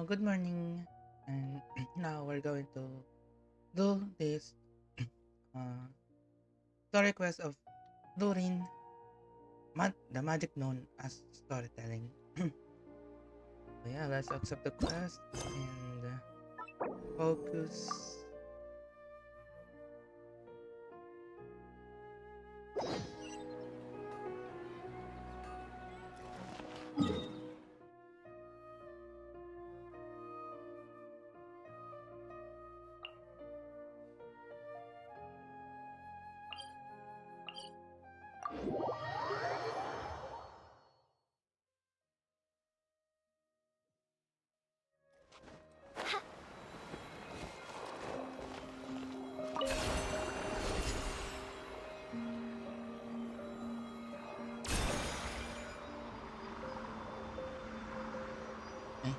Good morning. And now we're going to do this uh, story quest of Lurin, the magic known as storytelling. So yeah, let's accept the quest and focus. Okay.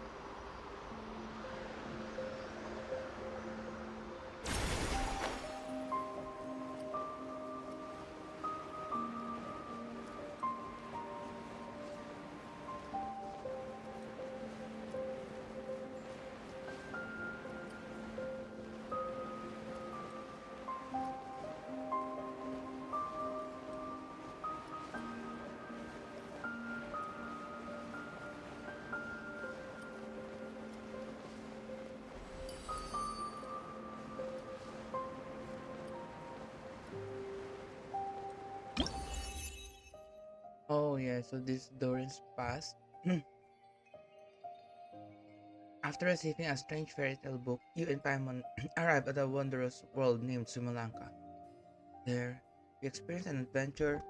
Oh yeah, so this Doran's past. After receiving a strange fairy tale book, you and Paimon arrive at a wondrous world named Sumalanka. There, you experience an adventure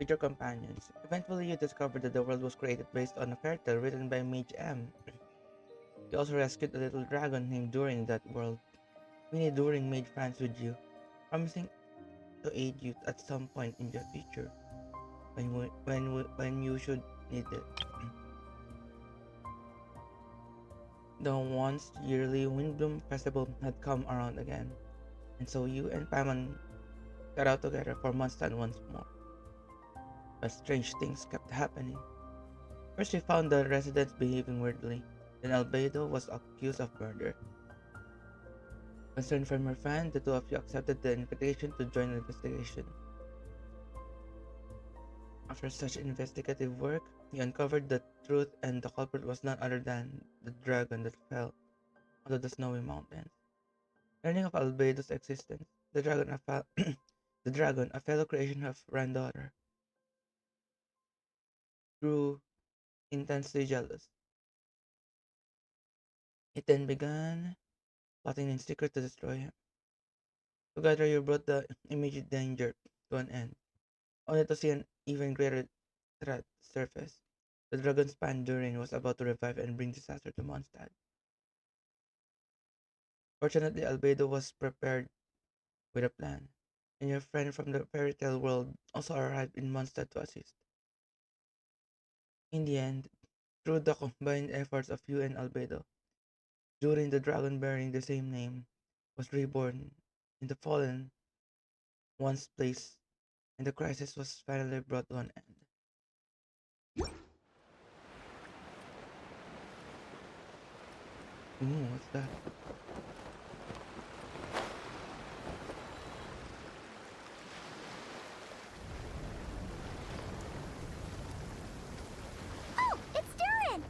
with your companions. Eventually, you discover that the world was created based on a fairy tale written by Mage M. You also rescued a little dragon named Durin in that world. Many Durin made friends with you, promising to aid you at some point in the future when you should need it. The once yearly Windbloom Festival had come around again, and so you and Paimon got out together for Mondstadt once more. But strange things kept happening. First, we found the residents behaving weirdly. Then Albedo was accused of murder. Concerned from her friend, the two of you accepted the invitation to join the investigation. After such investigative work, you uncovered the truth, and the culprit was none other than the dragon that fell onto the snowy mountains. Learning of Albedo's existence, the dragon, a fellow creation of Granddaughter, grew intensely jealous. It then began plotting in secret to destroy him. Together, you brought the immediate danger to an end, only to see an even greater threat surface. The dragon's Pandurin was about to revive and bring disaster to Mondstadt. Fortunately, Albedo was prepared with a plan, and your friend from the fairy tale world also arrived in Mondstadt to assist. In the end, through the combined efforts of you and Albedo, Durin the dragon bearing the same name was reborn in the fallen one's place, and the crisis was finally brought to an end. Ooh, what's that? Oh, it's Durin!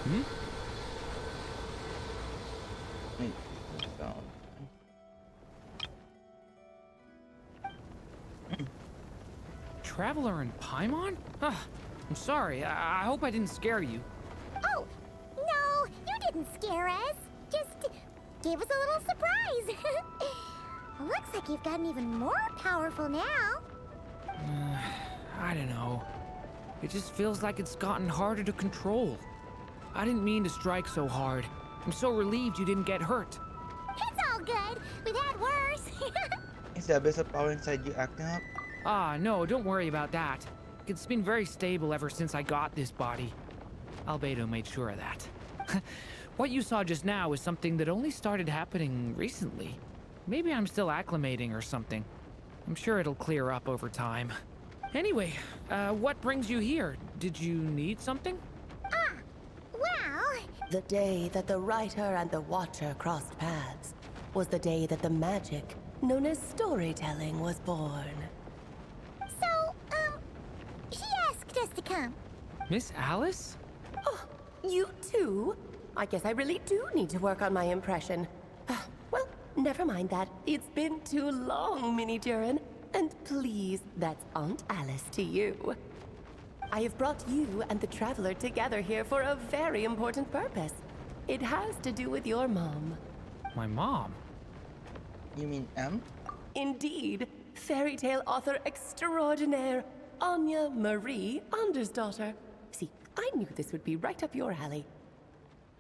Hmm? Wait, sound. Traveler and Paimon? I'm sorry. I hope I didn't scare you. Oh, no, you didn't scare us. Just gave us a little surprise. Looks like you've gotten even more powerful now. I don't know. It just feels like it's gotten harder to control. I didn't mean to strike so hard. I'm so relieved you didn't get hurt. It's all good. We've had worse. Is the abyss of power inside you acting up? Ah, no, don't worry about that. It's been very stable ever since I got this body. Albedo made sure of that. What you saw just now is something that only started happening recently. Maybe I'm still acclimating or something. I'm sure it'll clear up over time. Anyway, what brings you here? Did you need something? Well, The day that the writer and the watcher crossed paths was the day that the magic known as storytelling was born. so, she asked us to come. Miss Alice? Oh, you too? I guess I really do need to work on my impression. Well, never mind that. It's been too long, Minnie Duran. And please, that's Aunt Alice to you. I have brought you and the Traveler together here for a very important purpose. It has to do with your mom. My mom? You mean M? Indeed, fairy tale author extraordinaire, Anya Marie Andersdottir. See, I knew this would be right up your alley.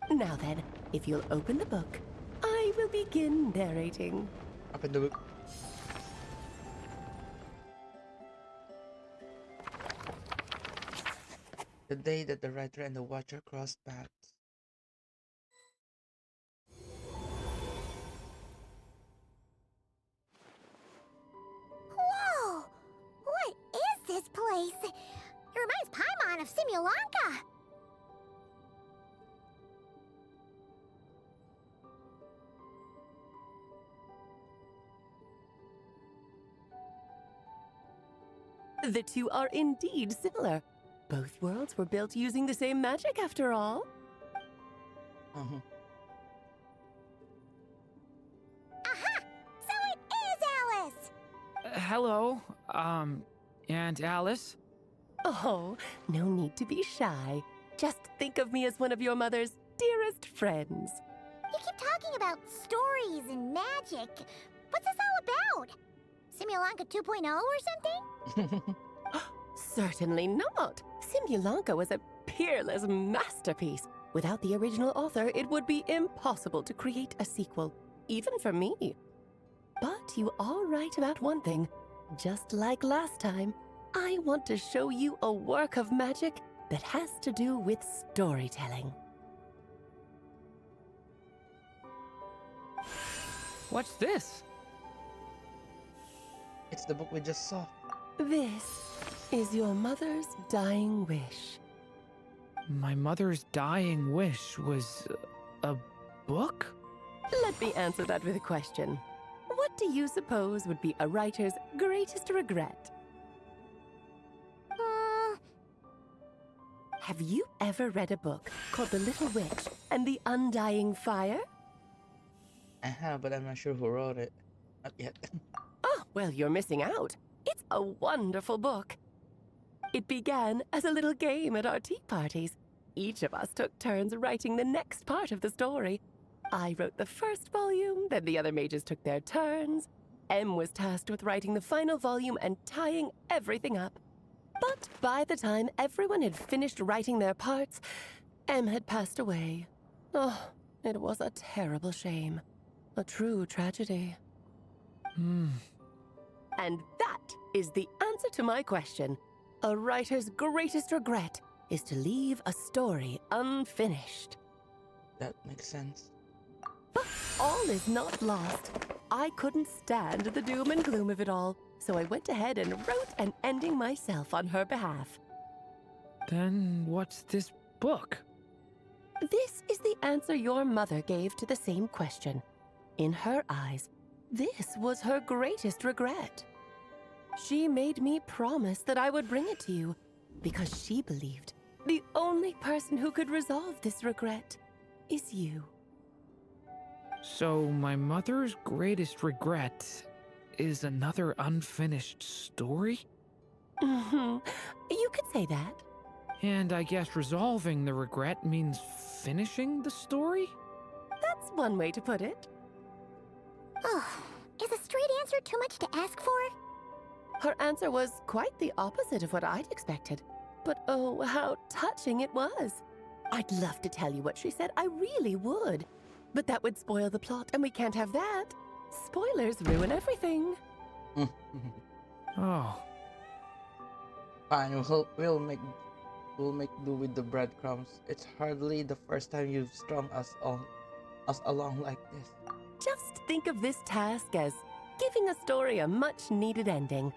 Now then, if you'll open the book, I will begin narrating. Open the book. The day that the writer and the watcher crossed paths. Whoa! What is this place? It reminds Paimon of Simulanka. The two are indeed similar. Both worlds were built using the same magic after all. Uh-huh. Aha! So it is Alice! Hello, Aunt Alice? Oh, no need to be shy. Just think of me as one of your mother's dearest friends. You keep talking about stories and magic. What's this all about? Simulanka 2.0 or something? Certainly not. Simulanka was a peerless masterpiece. Without the original author, it would be impossible to create a sequel, even for me. But you are right about one thing. Just like last time, I want to show you a work of magic that has to do with storytelling. What's this? It's the book we just saw. This is your mother's dying wish. My mother's dying wish was a book? Let me answer that with a question. What do you suppose would be a writer's greatest regret? Have you ever read a book called The Little Witch and the Undying Fire? I have, but I'm not sure who wrote it. Not yet. Oh, well, you're missing out. It's a wonderful book. It began as a little game at our tea parties. Each of us took turns writing the next part of the story. I wrote the first volume, then the other mages took their turns. Em was tasked with writing the final volume and tying everything up. But by the time everyone had finished writing their parts, Em had passed away. Oh, it was a terrible shame. A true tragedy. And that is the answer to my question. A writer's greatest regret is to leave a story unfinished. That makes sense. But all is not lost. I couldn't stand the doom and gloom of it all, so I went ahead and wrote an ending myself on her behalf. Then what's this book? This is the answer your mother gave to the same question. In her eyes, this was her greatest regret. She made me promise that I would bring it to you because she believed the only person who could resolve this regret is you. So my mother's greatest regret is another unfinished story? You could say that. And I guess resolving the regret means finishing the story? That's one way to put it. Oh, is a straight answer too much to ask for? Her answer was quite the opposite of what I'd expected. But oh, how touching it was. I'd love to tell you what she said, I really would. But that would spoil the plot, and we can't have that. Spoilers ruin everything. Oh. Fine, we'll make do with the breadcrumbs. It's hardly the first time you've strung us along like this. Just think of this task as giving a story a much-needed ending.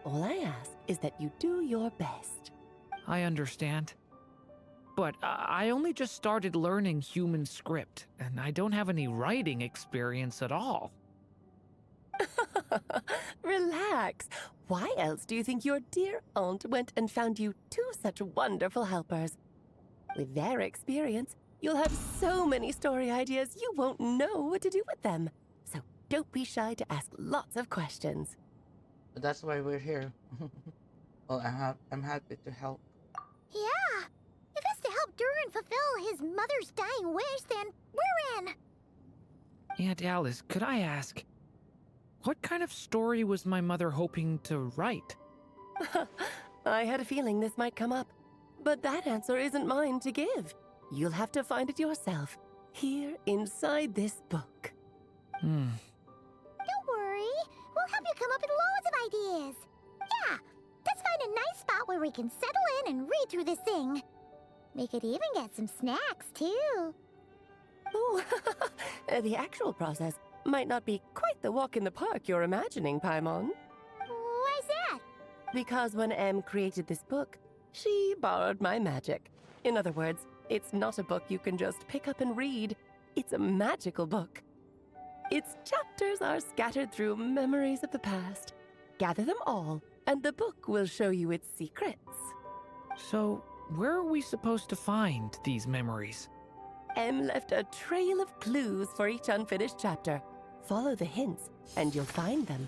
All I ask is that you do your best. I understand. But I only just started learning human script, and I don't have any writing experience at all. Relax. Why else do you think your dear aunt went and found you two such wonderful helpers? With their experience, you'll have so many story ideas you won't know what to do with them. So don't be shy to ask lots of questions. But that's why we're here. Well, I'm happy to help. Yeah. If it's to help Durin fulfill his mother's dying wish, then we're in. Aunt Alice, could I ask, what kind of story was my mother hoping to write? I had a feeling this might come up, but that answer isn't mine to give. You'll have to find it yourself, here inside this book. Don't worry. We'll help you come up with loads of ideas. Yeah, let's find a nice spot where we can settle in and read through this thing. We could even get some snacks, too. Oh, the actual process might not be quite the walk in the park you're imagining, Paimon. Why's that? Because when Em created this book, she borrowed my magic. In other words, it's not a book you can just pick up and read. It's a magical book. Its chapters are scattered through memories of the past. Gather them all, and the book will show you its secrets. So, where are we supposed to find these memories? Em left a trail of clues for each unfinished chapter. Follow the hints, and you'll find them.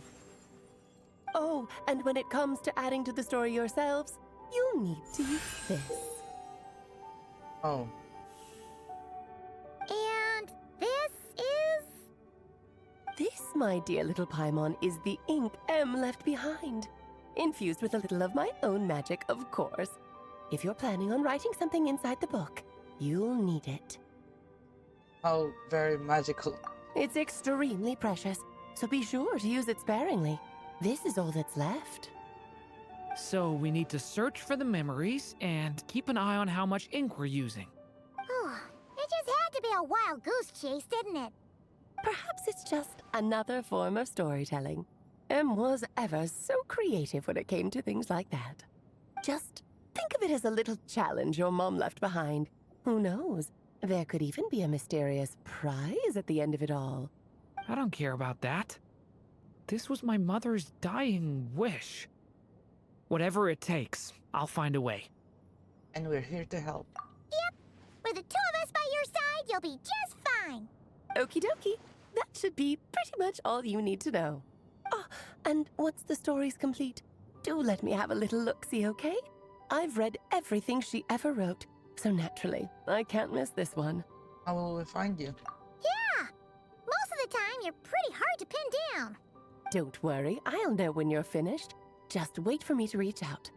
Oh, and when it comes to adding to the story yourselves, you'll need to use this. Oh, And this is... This, my dear little Paimon, is the ink Em left behind. Infused with a little of my own magic, of course. If you're planning on writing something inside the book, you'll need it. how very magical. It's extremely precious, so be sure to use it sparingly. This is all that's left. So, we need to search for the memories and keep an eye on how much ink we're using. Oh, it just had to be a wild goose chase, didn't it? Perhaps it's just another form of storytelling. Em was ever so creative when it came to things like that. Just think of it as a little challenge your mom left behind. Who knows? There could even be a mysterious prize at the end of it all. I don't care about that. This was my mother's dying wish. Whatever it takes, I'll find a way. And we're here to help. With the two of us by your side, you'll be just fine. Okie dokie. That should be pretty much all you need to know. Ah, and once the story's complete, do let me have a little look-see, okay? I've read everything she ever wrote, so naturally, I can't miss this one. How will we find you? Yeah, most of the time you're pretty hard to pin down. Don't worry, I'll know when you're finished. Just wait for me to reach out.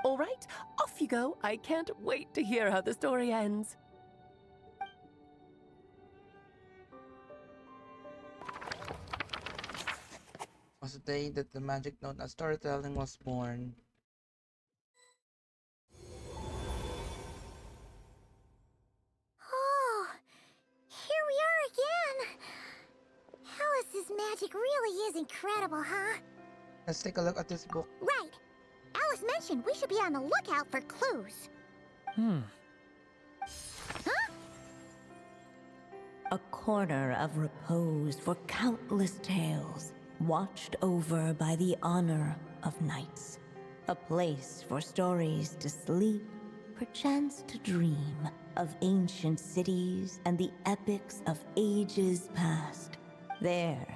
All right, off you go. I can't wait to hear how the story ends. Was the day that the magic note of storytelling was born. Oh, here we are again. Alice's magic really is incredible, huh? Let's take a look at this book. Right. Alice mentioned we should be on the lookout for clues. A corner of repose for countless tales, watched over by the honor of knights. A place for stories to sleep, perchance to dream of ancient cities and the epics of ages past. There,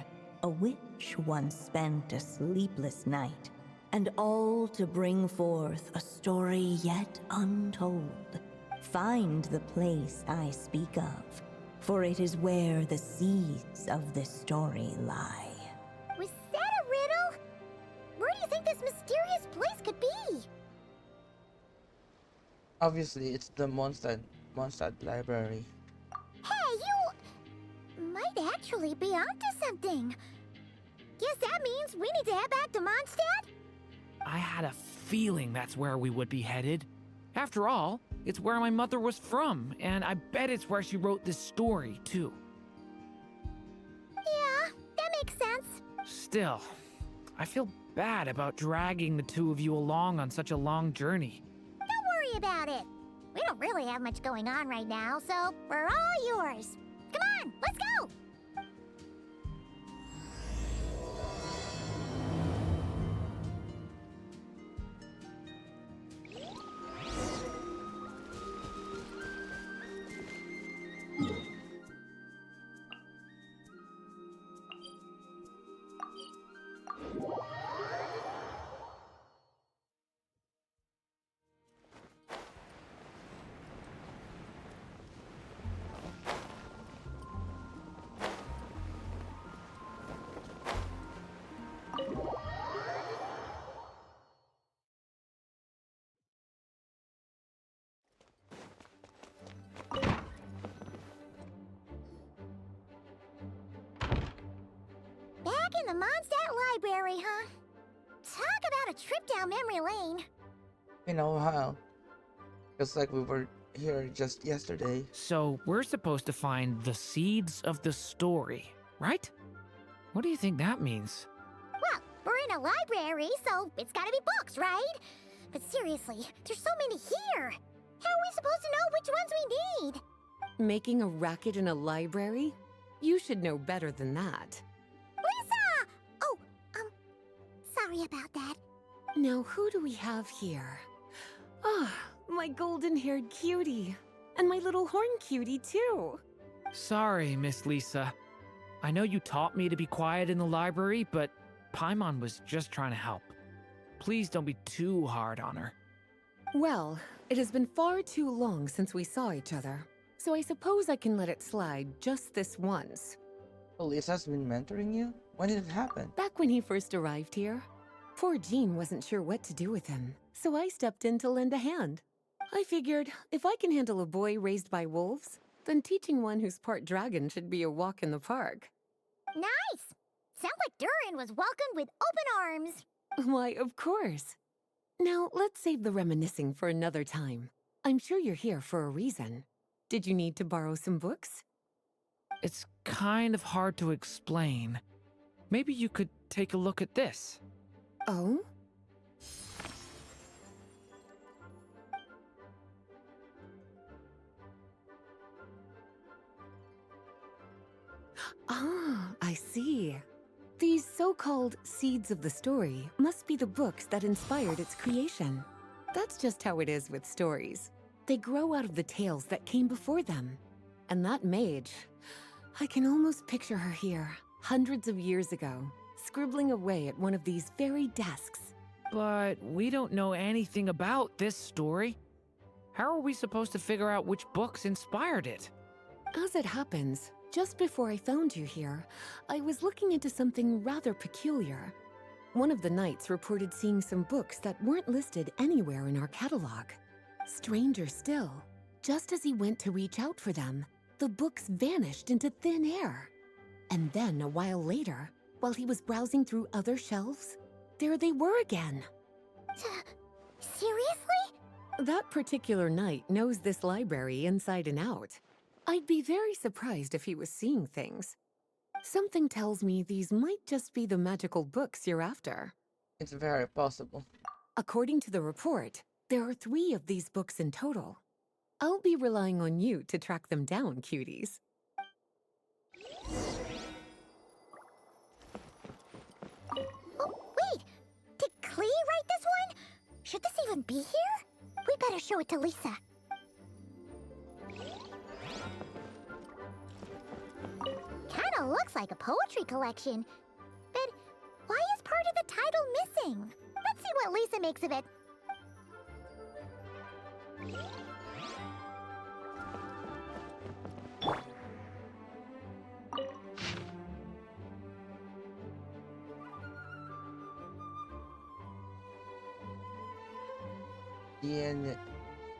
a witch once spent a sleepless night, and all to bring forth a story yet untold. Find the place I speak of, for it is where the seeds of this story lie. Was that a riddle? Where do you think this mysterious place could be? Obviously, it's the Mondstadt Library. Hey, you might actually be onto something. Guess that means we need to head back to Mondstadt? I had a feeling that's where we would be headed. After all, it's where my mother was from, and I bet it's where she wrote this story, too. Yeah, that makes sense. Still, I feel bad about dragging the two of you along on such a long journey. Don't worry about it. We don't really have much going on right now, so we're all yours. Come on, let's go! Back in the Mondstadt Library, huh? Talk about a trip down memory lane. Been a while. Feels like we were here just yesterday. So, we're supposed to find the seeds of the story, right? What do you think that means? Well, we're in a library, so it's gotta be books, right? But seriously, there's so many here. How are we supposed to know which ones we need? Making a racket in a library? You should know better than that. Lisa! Oh, sorry about that. Now, who do we have here? Ah, my golden-haired cutie. And my little horn cutie, too. Sorry, Miss Lisa. I know you taught me to be quiet in the library, but Paimon was just trying to help. Please don't be too hard on her. Well, it has been far too long since we saw each other, so I suppose I can let it slide just this once. Lisa's been mentoring you? When did it happen? Back when he first arrived here, poor Jean wasn't sure what to do with him, so I stepped in to lend a hand. I figured if I can handle a boy raised by wolves, then teaching one who's part dragon should be a walk in the park. Nice! Sounds like Durin was welcomed with open arms. Why, of course. Now, let's save the reminiscing for another time. I'm sure you're here for a reason. Did you need to borrow some books? It's kind of hard to explain. Maybe you could take a look at this. Oh? Ah, I see. These so-called seeds of the story must be the books that inspired its creation. That's just how it is with stories. They grow out of the tales that came before them. And that mage, I can almost picture her here, hundreds of years ago, scribbling away at one of these very desks. But we don't know anything about this story. How are we supposed to figure out which books inspired it? As it happens, just before I found you here, I was looking into something rather peculiar. One of the knights reported seeing some books that weren't listed anywhere in our catalog. Stranger still, just as he went to reach out for them, the books vanished into thin air. And then a while later, while he was browsing through other shelves, there they were again. Seriously? That particular knight knows this library inside and out. I'd be very surprised if he was seeing things. Something tells me these might just be the magical books you're after. It's very possible. According to the report, there are 3 of these books in total. I'll be relying on you to track them down, cuties. Oh, wait! Did Klee write this one? Should this even be here? We better show it to Lisa. Kinda looks like a poetry collection. But why is part of the title missing? Let's see what Lisa makes of it.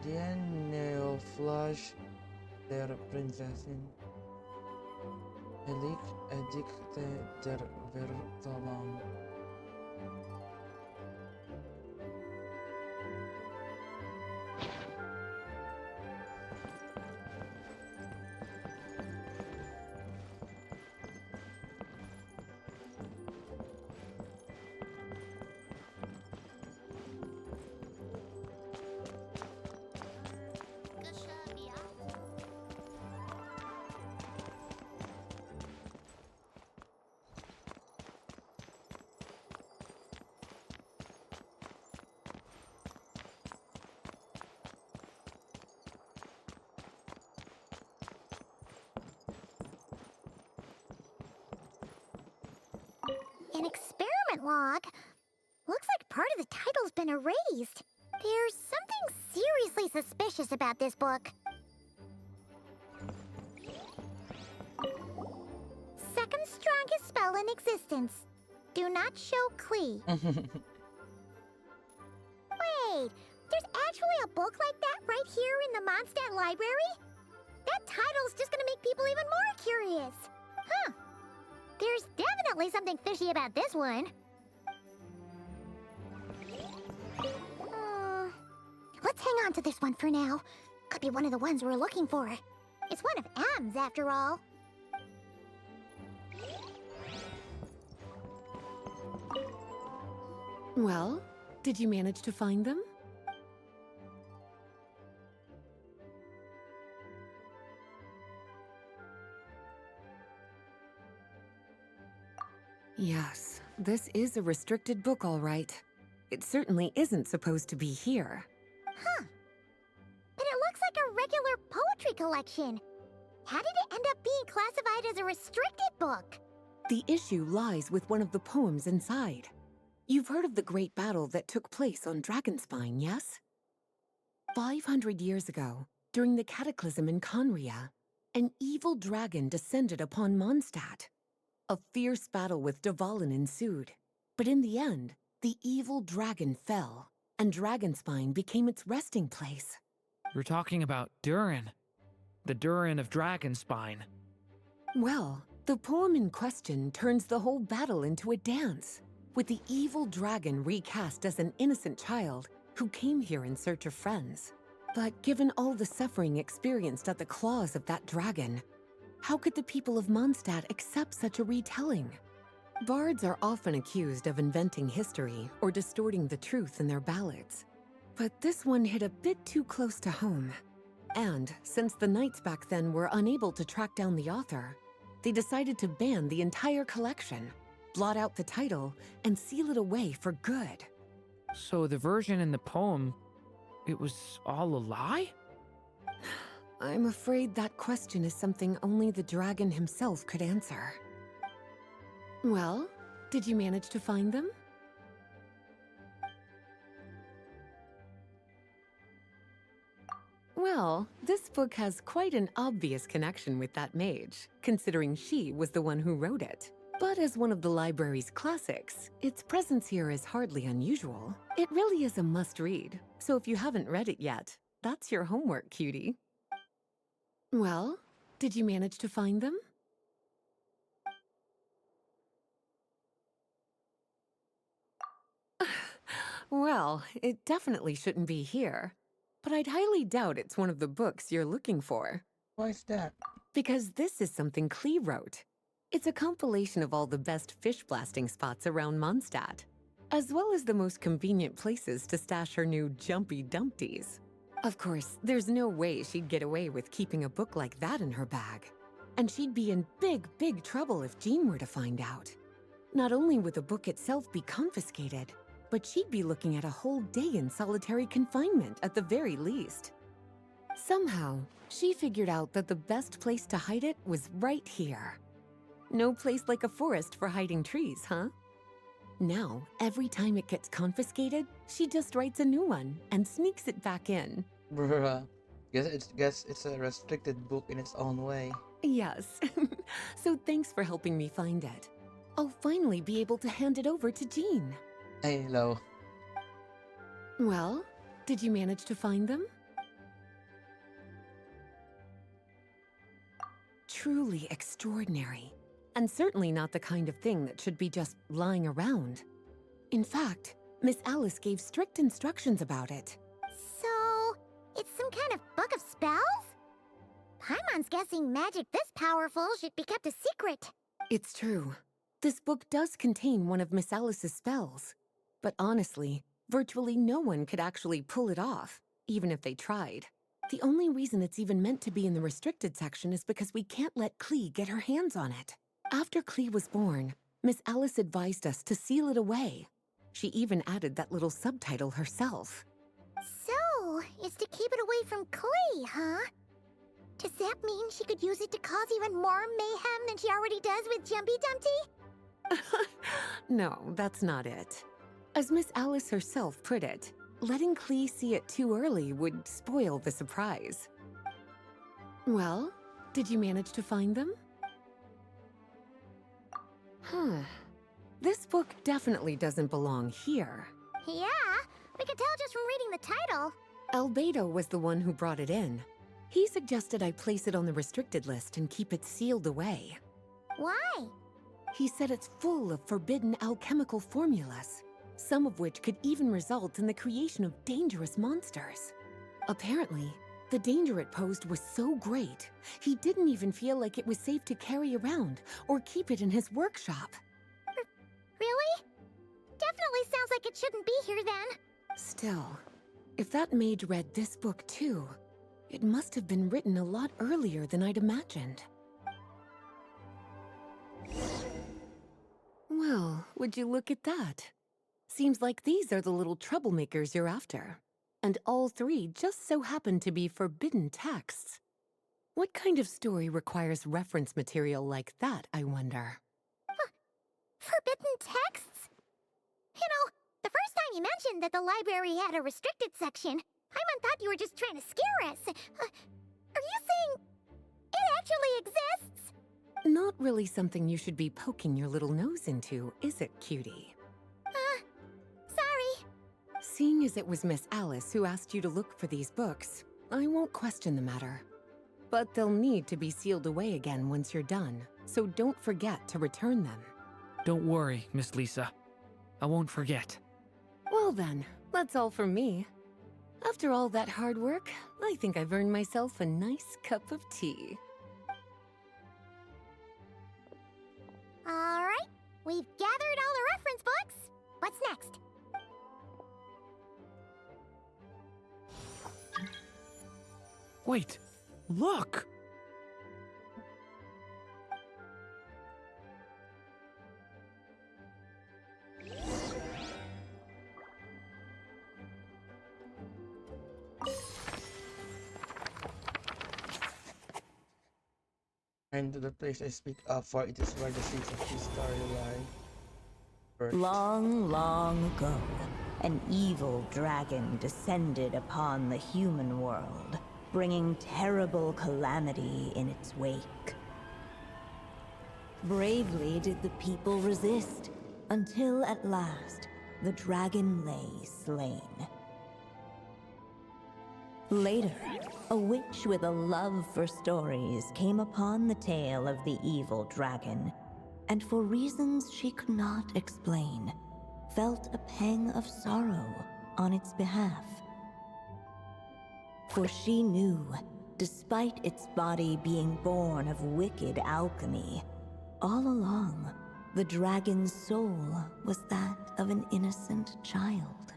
Die Neoflash der Prinzessin. Edikte der Vertalan. An experiment log? Looks like part of the title's been erased. There's something seriously suspicious about this book. Second strongest spell in existence. Do not show Klee. Wait, there's actually a book like that right here in the Mondstadt library? That title's just gonna make people even more curious. Huh. There's definitely something fishy about this one. Let's hang on to this one for now. Could be one of the ones we're looking for. It's one of M's, after all. Well, did you manage to find them? Yes, this is a restricted book, all right. It certainly isn't supposed to be here. Huh. But it looks like a regular poetry collection. How did it end up being classified as a restricted book? The issue lies with one of the poems inside. You've heard of the great battle that took place on Dragonspine, yes? 500 years ago, during the cataclysm in Conria, an evil dragon descended upon Mondstadt. A fierce battle with Dvalin ensued, but in the end, the evil dragon fell, and Dragonspine became its resting place. You're talking about Durin. The Durin of Dragonspine. Well, the poem in question turns the whole battle into a dance, with the evil dragon recast as an innocent child who came here in search of friends. But given all the suffering experienced at the claws of that dragon, how could the people of Mondstadt accept such a retelling? Bards are often accused of inventing history or distorting the truth in their ballads. But this one hit a bit too close to home. And since the knights back then were unable to track down the author, they decided to ban the entire collection, blot out the title, and seal it away for good. So the version in the poem, it was all a lie? I'm afraid that question is something only the dragon himself could answer. Well, did you manage to find them? Well, this book has quite an obvious connection with that mage, considering she was the one who wrote it. But as one of the library's classics, its presence here is hardly unusual. It really is a must-read, so if you haven't read it yet, that's your homework, cutie. Well, did you manage to find them? Well, it definitely shouldn't be here, but I'd highly doubt it's one of the books you're looking for. Why is that? Because this is something Klee wrote. It's a compilation of all the best fish blasting spots around Mondstadt, as well as the most convenient places to stash her new jumpy dumpties. Of course, there's no way she'd get away with keeping a book like that in her bag. And she'd be in big, big trouble if Jean were to find out. Not only would the book itself be confiscated, but she'd be looking at a whole day in solitary confinement at the very least. Somehow, she figured out that the best place to hide it was right here. No place like a forest for hiding trees, huh? Now, every time it gets confiscated, she just writes a new one and sneaks it back in. Bruh. Guess it's a restricted book in its own way. Yes. So thanks for helping me find it. I'll finally be able to hand it over to Jean. Hey, Lo. Well, did you manage to find them? Truly extraordinary, and certainly not the kind of thing that should be just lying around. In fact, Miss Alice gave strict instructions about it. So, it's some kind of book of spells? Paimon's guessing magic this powerful should be kept a secret. It's true. This book does contain one of Miss Alice's spells. But honestly, virtually no one could actually pull it off, even if they tried. The only reason it's even meant to be in the restricted section is because we can't let Klee get her hands on it. After Klee was born, Miss Alice advised us to seal it away. She even added that little subtitle herself. So, it's to keep it away from Klee, huh? Does that mean she could use it to cause even more mayhem than she already does with Jumpy Dumpty? No, that's not it. As Miss Alice herself put it, letting Clee see it too early would spoil the surprise. Well, did you manage to find them? Huh. This book definitely doesn't belong here. Yeah, we could tell just from reading the title. Albedo was the one who brought it in. He suggested I place it on the restricted list and keep it sealed away. Why? He said it's full of forbidden alchemical formulas, some of which could even result in the creation of dangerous monsters. Apparently, the danger it posed was so great, he didn't even feel like it was safe to carry around or keep it in his workshop. Really? Definitely sounds like it shouldn't be here then. Still, if that mage read this book too, it must have been written a lot earlier than I'd imagined. Well, would you look at that? Seems like these are the little troublemakers you're after. And all three just so happen to be forbidden texts. What kind of story requires reference material like that, I wonder? Forbidden texts? You know, the first time you mentioned that the library had a restricted section, I thought you were just trying to scare us. Are you saying it actually exists? Not really something you should be poking your little nose into, is it, cutie? Sorry. Seeing as it was Miss Alice who asked you to look for these books, I won't question the matter. But they'll need to be sealed away again once you're done, so don't forget to return them. Don't worry, Miss Lisa. I won't forget. Well then, that's all from me. After all that hard work, I think I've earned myself a nice cup of tea. Alright, we've gathered all the reference books. What's next? Wait, look! And to the place I speak of, for it is where the seeds of this story lie. Birth. Long, long ago, an evil dragon descended upon the human world, bringing terrible calamity in its wake. Bravely did the people resist, until at last, the dragon lay slain. Later, a witch with a love for stories came upon the tale of the evil dragon, and for reasons she could not explain, felt a pang of sorrow on its behalf. For she knew, despite its body being born of wicked alchemy, all along, the dragon's soul was that of an innocent child.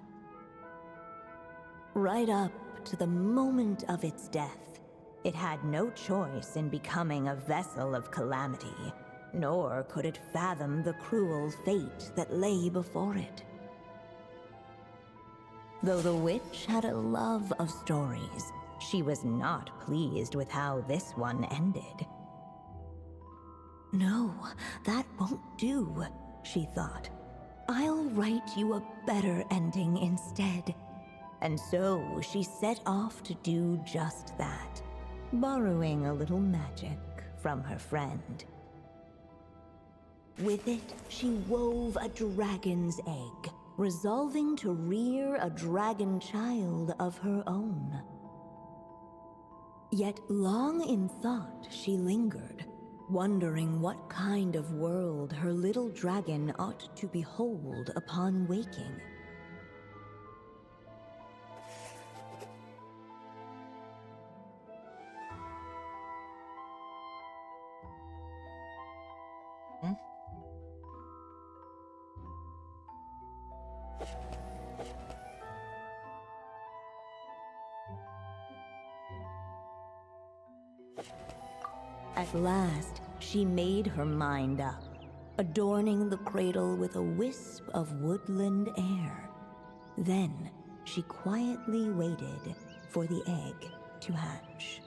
Right up to the moment of its death, it had no choice in becoming a vessel of calamity, nor could it fathom the cruel fate that lay before it. Though the witch had a love of stories, she was not pleased with how this one ended. No, that won't do, she thought. I'll write you a better ending instead. And so she set off to do just that, borrowing a little magic from her friend. With it, she wove a dragon's egg, resolving to rear a dragon child of her own. Yet long in thought she lingered, wondering what kind of world her little dragon ought to behold upon waking. At last, she made her mind up, adorning the cradle with a wisp of woodland air. Then, she quietly waited for the egg to hatch.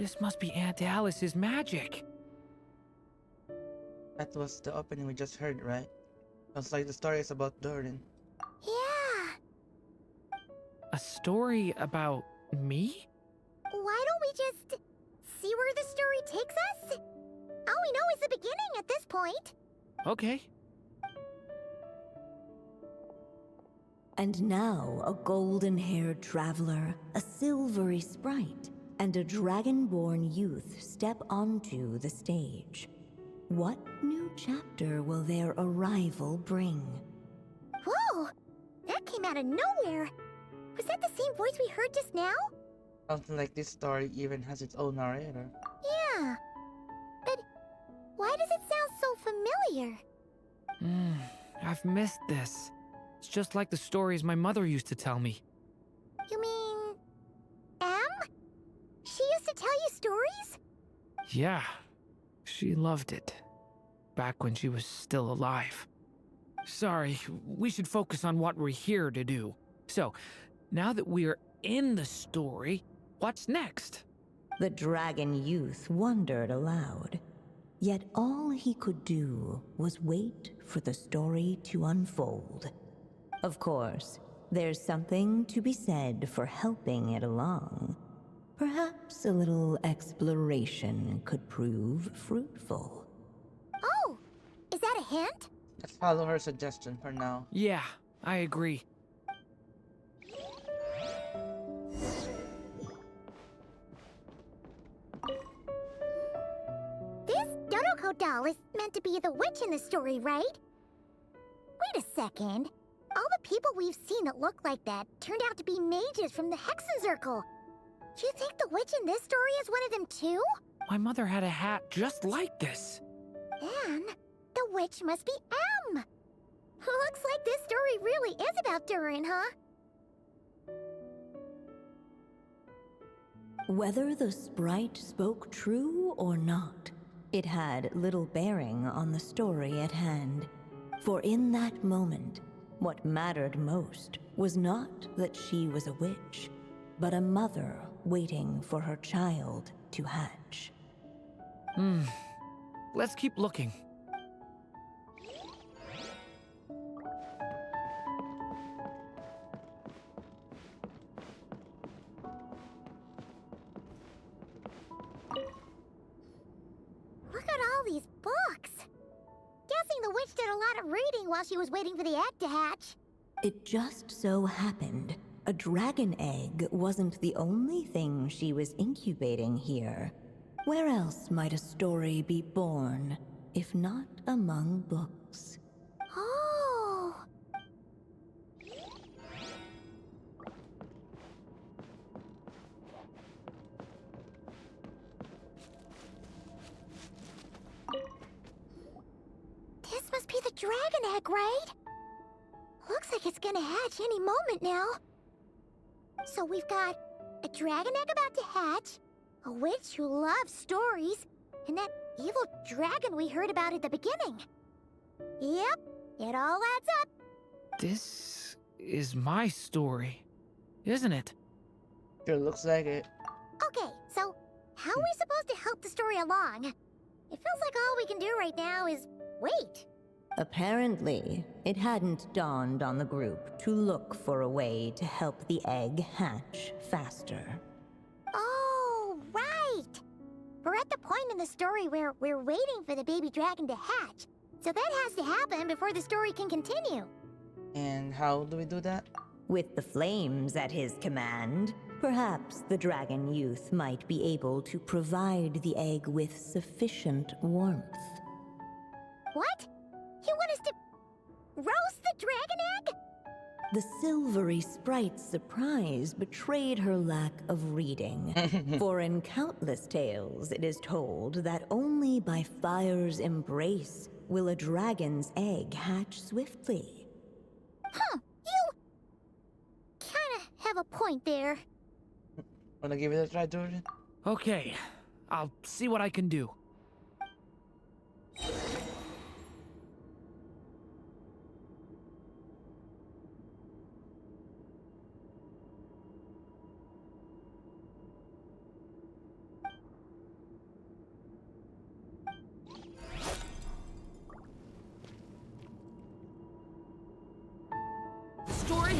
This must be Aunt Alice's magic. That was the opening we just heard, right? Sounds like the story is about Doran. Yeah. A story about me? Why don't we just see where the story takes us? All we know is the beginning at this point. Okay. And now a golden-haired traveler, a silvery sprite, and a dragon-born youth step onto the stage. What new chapter will their arrival bring? Whoa! That came out of nowhere. Was that the same voice we heard just now? Something like this story even has its own narrator. Yeah. But why does it sound so familiar? I've missed this. It's just like the stories my mother used to tell me. You mean... Em? She used to tell you stories? Yeah, she loved it. Back when she was still alive. Sorry, we should focus on what we're here to do. So, now that we're in the story, what's next? The dragon youth wondered aloud. Yet all he could do was wait for the story to unfold. Of course, there's something to be said for helping it along. Perhaps a little exploration could prove fruitful. Oh! Is that a hint? Let's follow her suggestion for now. Yeah, I agree. This Draco doll is meant to be the witch in the story, right? Wait a second. All the people we've seen that look like that turned out to be mages from the Hexen Circle. Do you think the witch in this story is one of them too? My mother had a hat just like this. Then, the witch must be M. Looks like this story really is about Durin, huh? Whether the sprite spoke true or not, it had little bearing on the story at hand. For in that moment, what mattered most was not that she was a witch, but a mother waiting for her child to hatch. Let's keep looking. Look at all these books. Guessing the witch did a lot of reading while she was waiting for the egg to hatch. It just so happened a dragon egg wasn't the only thing she was incubating here. Where else might a story be born, if not among books? Oh. This must be the dragon egg, right? Looks like it's gonna hatch any moment now. So we've got a dragon egg about to hatch, a witch who loves stories, and that evil dragon we heard about at the beginning. Yep, it all adds up. This is my story, isn't it? Sure looks like it. Okay, so how are we supposed to help the story along? It feels like all we can do right now is wait. Apparently, it hadn't dawned on the group to look for a way to help the egg hatch faster. Oh, right! We're at the point in the story where we're waiting for the baby dragon to hatch. So that has to happen before the story can continue. And how do we do that? With the flames at his command, perhaps the dragon youth might be able to provide the egg with sufficient warmth. What? You want us to roast the dragon egg? The silvery sprite's surprise betrayed her lack of reading. For in countless tales, it is told that only by fire's embrace will a dragon's egg hatch swiftly. Huh, you kinda have a point there. Wanna give it a try, Jordan? Okay, I'll see what I can do.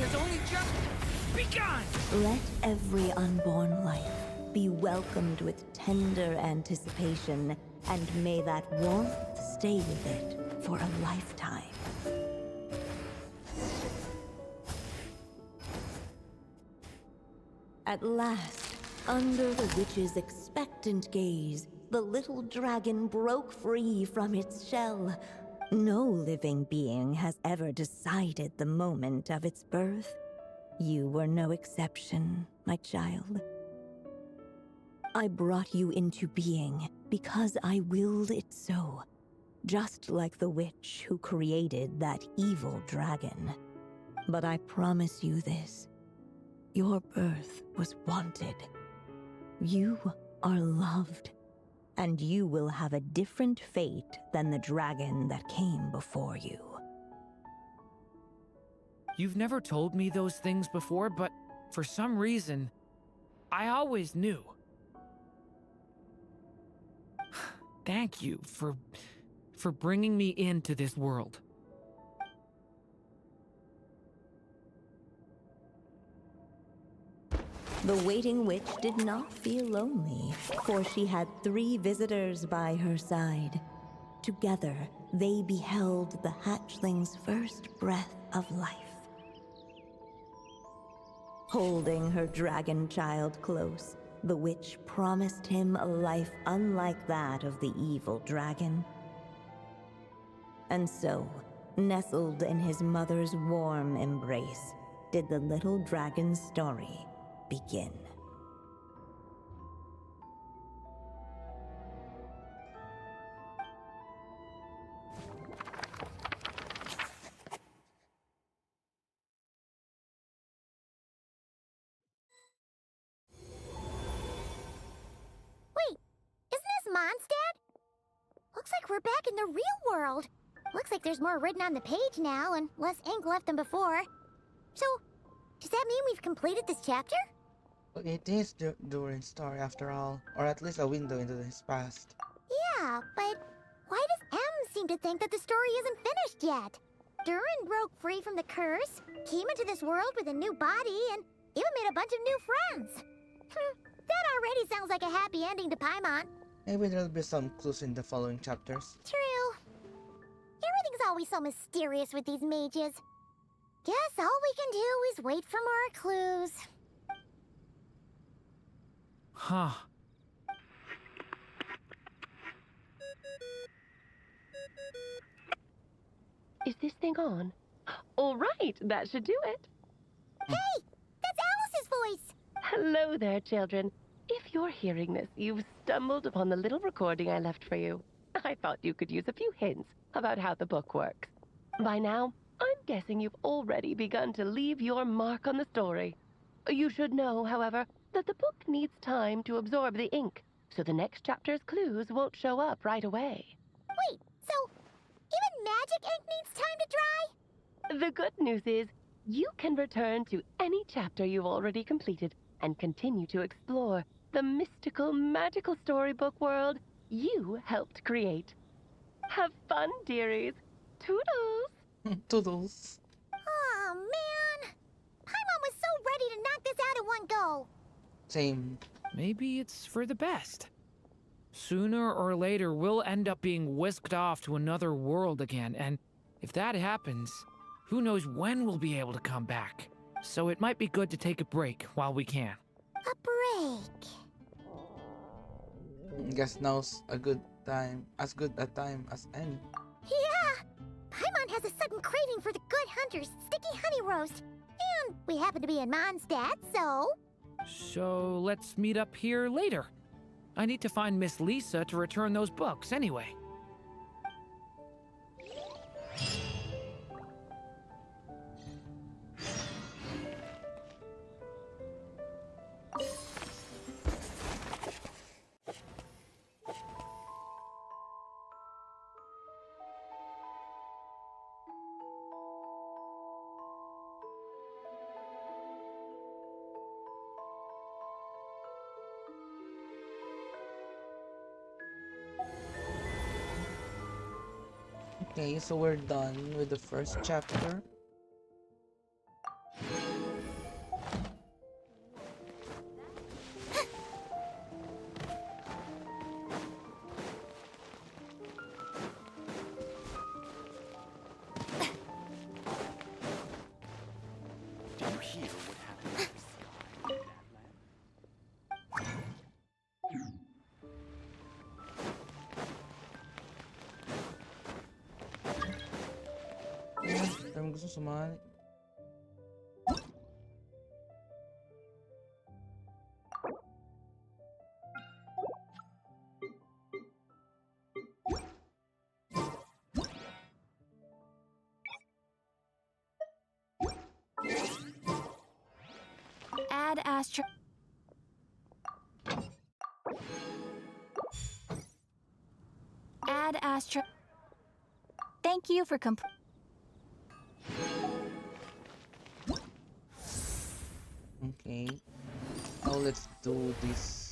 has only just begun! Let every unborn life be welcomed with tender anticipation, and may that warmth stay with it for a lifetime. At last, under the witch's expectant gaze, the little dragon broke free from its shell. No living being has ever decided the moment of its birth. You were no exception, my child. I brought you into being because I willed it so, just like the witch who created that evil dragon. But I promise you this. Your birth was wanted. You are loved, and you will have a different fate than the dragon that came before you. You've never told me those things before, but for some reason, I always knew. Thank you for bringing me into this world. The waiting witch did not feel lonely, for she had 3 visitors by her side. Together, they beheld the hatchling's first breath of life. Holding her dragon child close, the witch promised him a life unlike that of the evil dragon. And so, nestled in his mother's warm embrace, did the little dragon's story begin. Wait, isn't this Mondstadt? Looks like we're back in the real world. Looks like there's more written on the page now and less ink left than before. So, does that mean we've completed this chapter? Well, it is Durin's story after all, or at least a window into his past. Yeah, but why does M seem to think that the story isn't finished yet? Durin broke free from the curse, came into this world with a new body, and even made a bunch of new friends. That already sounds like a happy ending to Paimon. Maybe there'll be some clues in the following chapters. True. Everything's always so mysterious with these mages. Guess all we can do is wait for more clues. Huh. Is this thing on? All right, that should do it. Hey, that's Alice's voice. Hello there, children. If you're hearing this, you've stumbled upon the little recording I left for you. I thought you could use a few hints about how the book works. By now, I'm guessing you've already begun to leave your mark on the story. You should know, however, that the book needs time to absorb the ink, so the next chapter's clues won't show up right away. Wait, so even magic ink needs time to dry? The good news is, you can return to any chapter you've already completed and continue to explore the mystical, magical storybook world you helped create. Have fun, dearies. Toodles! Toodles. Oh, man. Paimon was so ready to knock this out in one go. Same. Maybe it's for the best. Sooner or later, we'll end up being whisked off to another world again, and if that happens, who knows when we'll be able to come back. So it might be good to take a break while we can. A break. Guess now's a good time, as good a time as any. Yeah! Paimon has a sudden craving for the good hunter's sticky honey roast. And we happen to be in Mondstadt, so... So let's meet up here later. I need to find Miss Lisa to return those books anyway. Okay, so we're done with the first chapter. hear what happened to the sea in that land? Dami gusto sumali. Add astro. Add astro. Thank you for Okay. Now let's do this.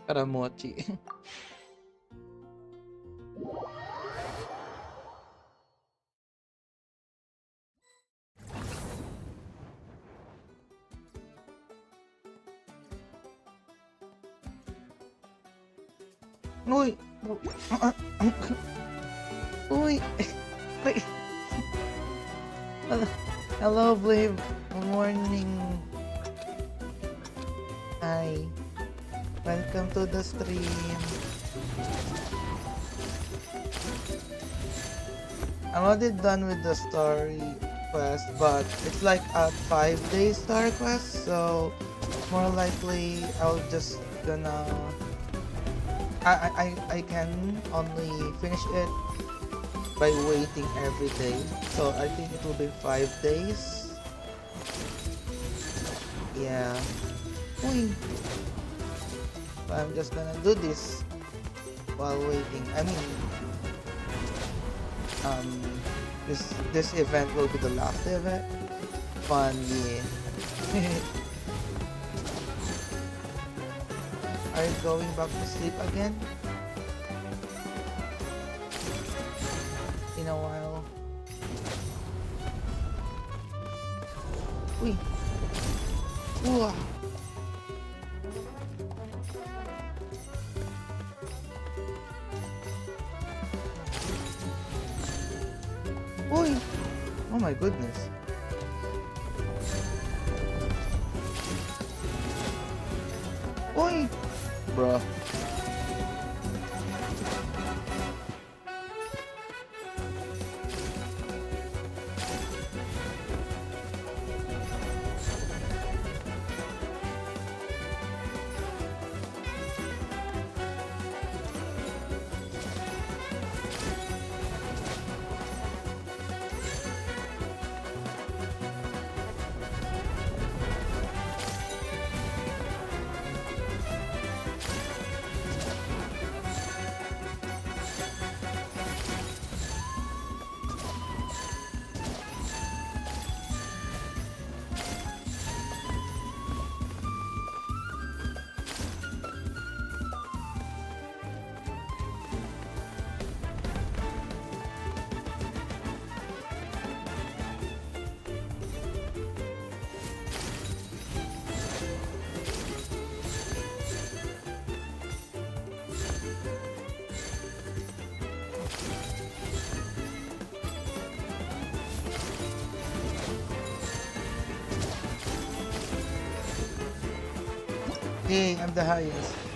Karamochi. Uy! Uy! Wait. Hello, Blave. Good morning. Hi. Welcome to the stream. I'm already done with the story quest, but it's like a 5 day story quest, so more likely I'll just gonna I can only finish it by waiting every day. So I think it will be 5 days. Yeah. Uy. But I'm just gonna do this while waiting. I mean, um, this event will be the last event. Fun, yeah. Are you going back to sleep again? In a while. Uy. Uwa. Uy. Oh my goodness. Uy. Bruh. Hey, I'm the highest.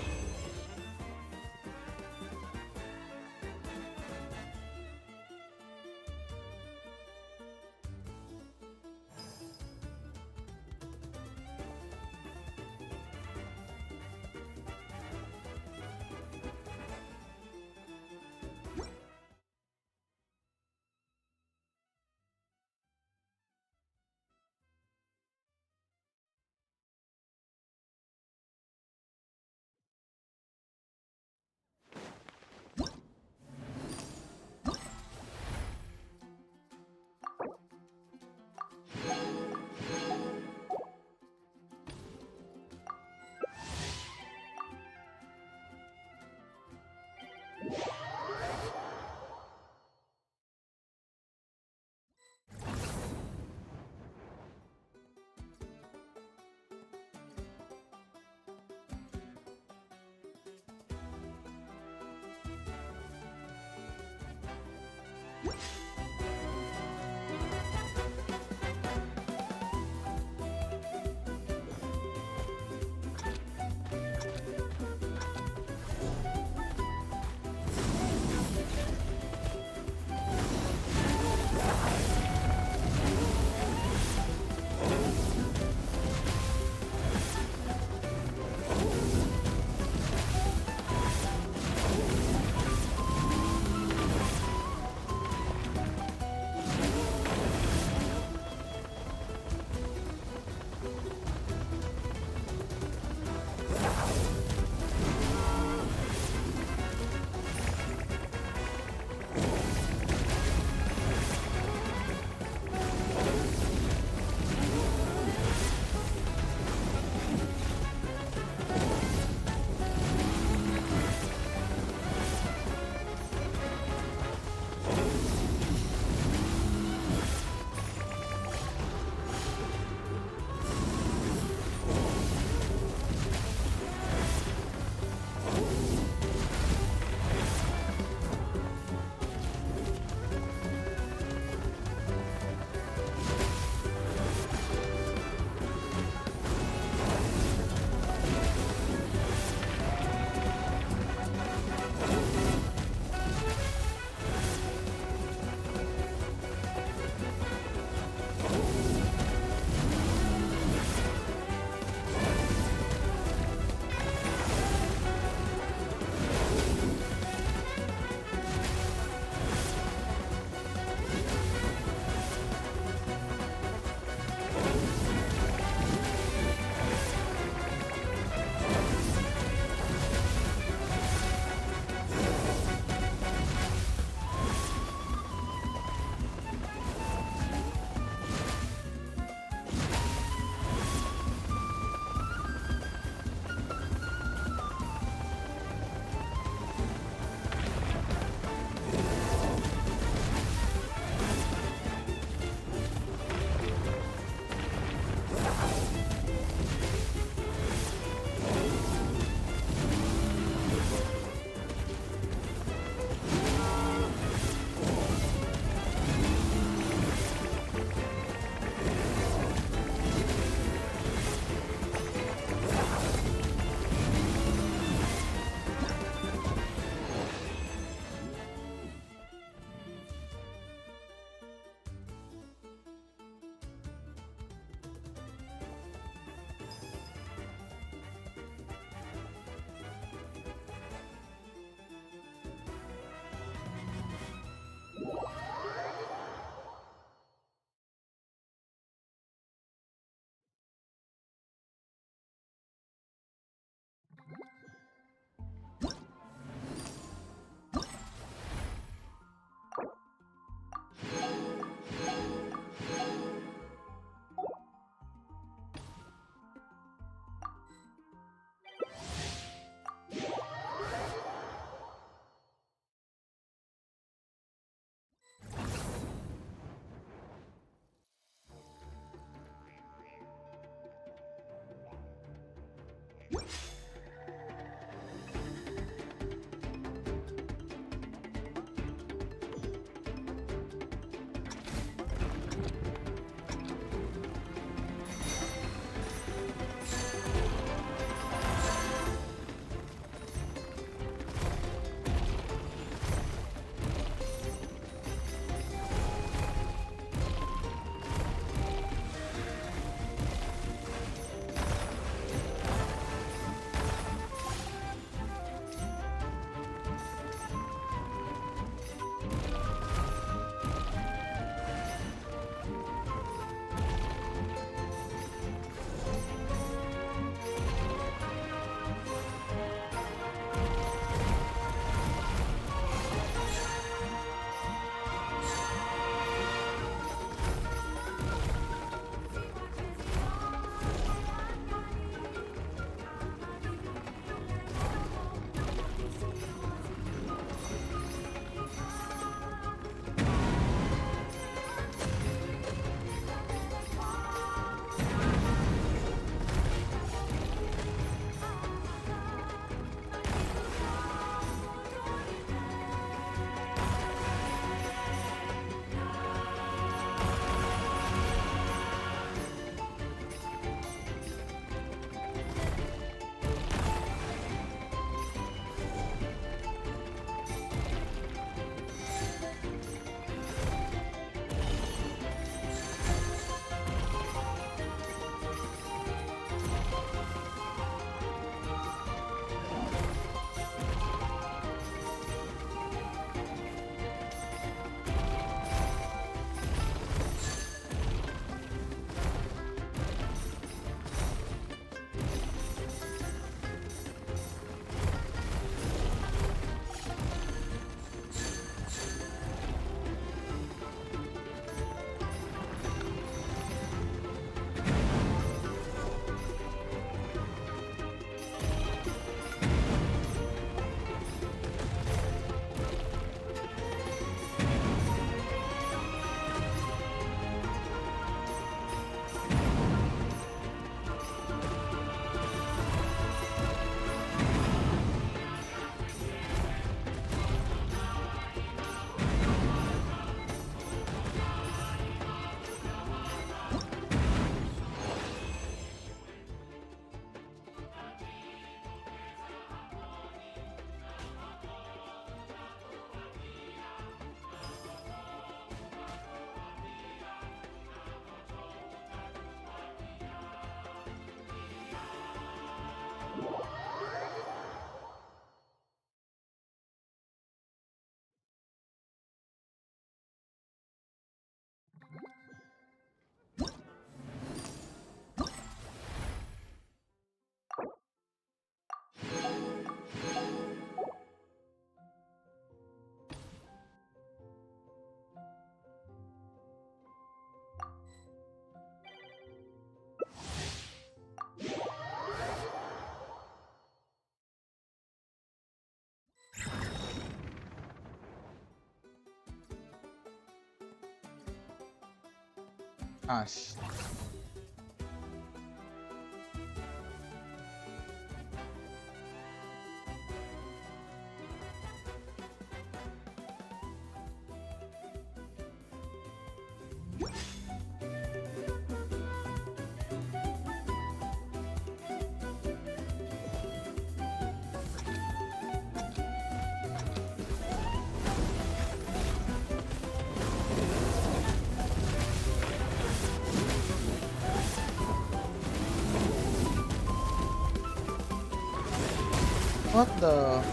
Ash. What the?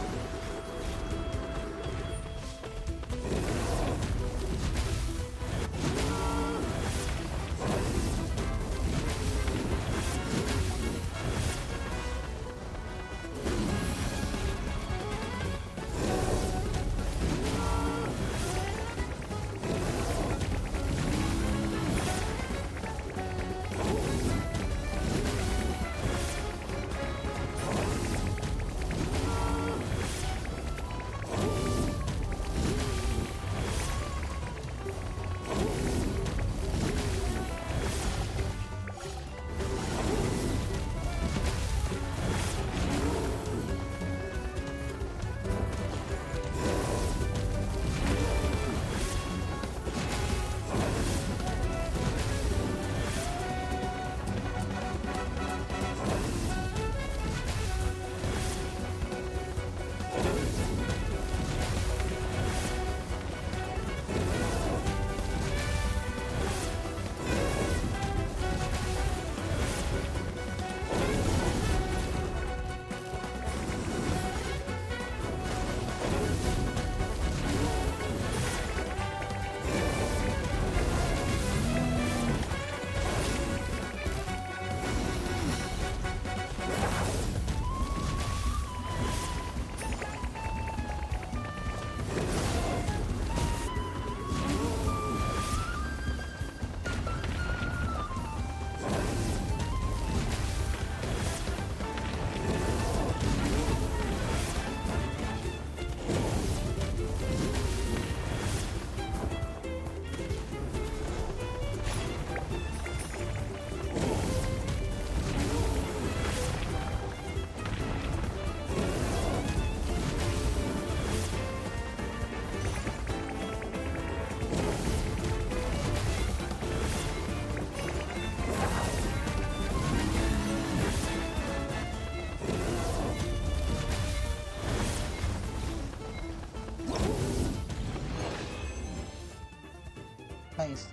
Nice.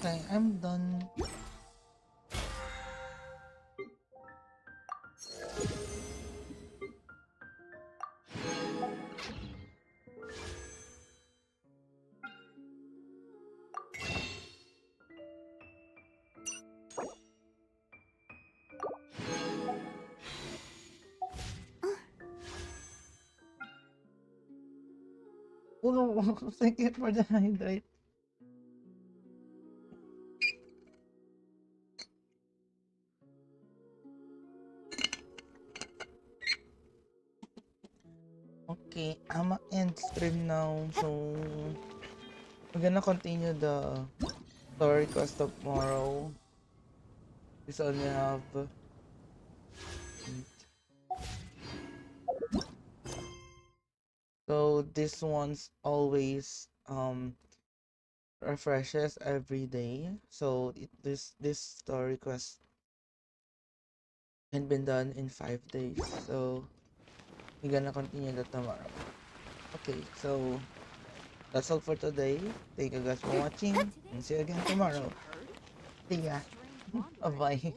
Okay, I'm done. Oh no, thank you for the hydrate. Okay, I'ma end stream now. So we're gonna continue the story quest tomorrow. We only have so this one's always refreshes every day. So this story quest can be done in 5 days. So we're gonna continue that tomorrow. Okay, so that's all for today. Thank you guys for watching and see you again tomorrow. See ya. Bye bye.